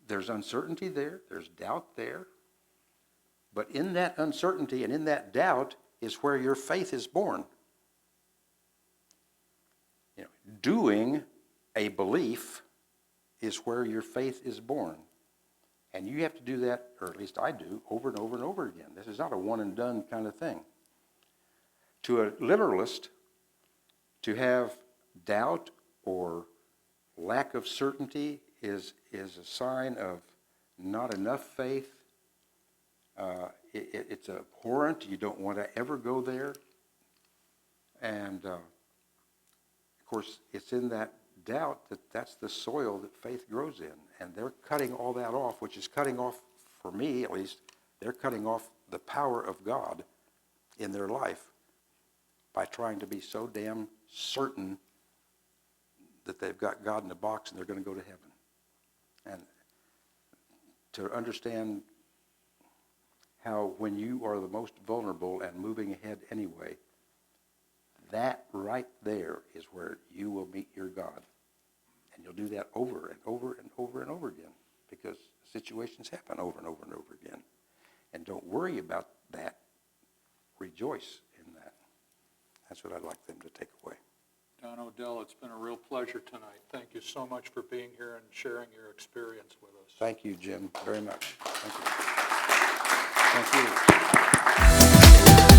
There's uncertainty there. There's doubt there. But in that uncertainty and in that doubt is where your faith is born. Doing a belief is where your faith is born. And you have to do that, or at least I do, over and over and over again. This is not a one and done kind of thing. To a literalist, to have doubt or lack of certainty is a sign of not enough faith. It's abhorrent. You don't want to ever go there. And, of course, it's in that doubt that's the soil that faith grows in. And they're cutting all that off, which is cutting off, for me at least, they're cutting off the power of God in their life by trying to be so damn certain that they've got God in a box and they're going to go to heaven. And to understand how when you are the most vulnerable and moving ahead anyway, that right there is where you will meet your God. And you'll do that over and over and over and over again because situations happen over and over and over again. And don't worry about that. Rejoice in that. That's what I'd like them to take away. Don ODell, it's been a real pleasure tonight. Thank you so much for being here and sharing your experience with us. Thank you, Jim, very much. Thank you. Thank you.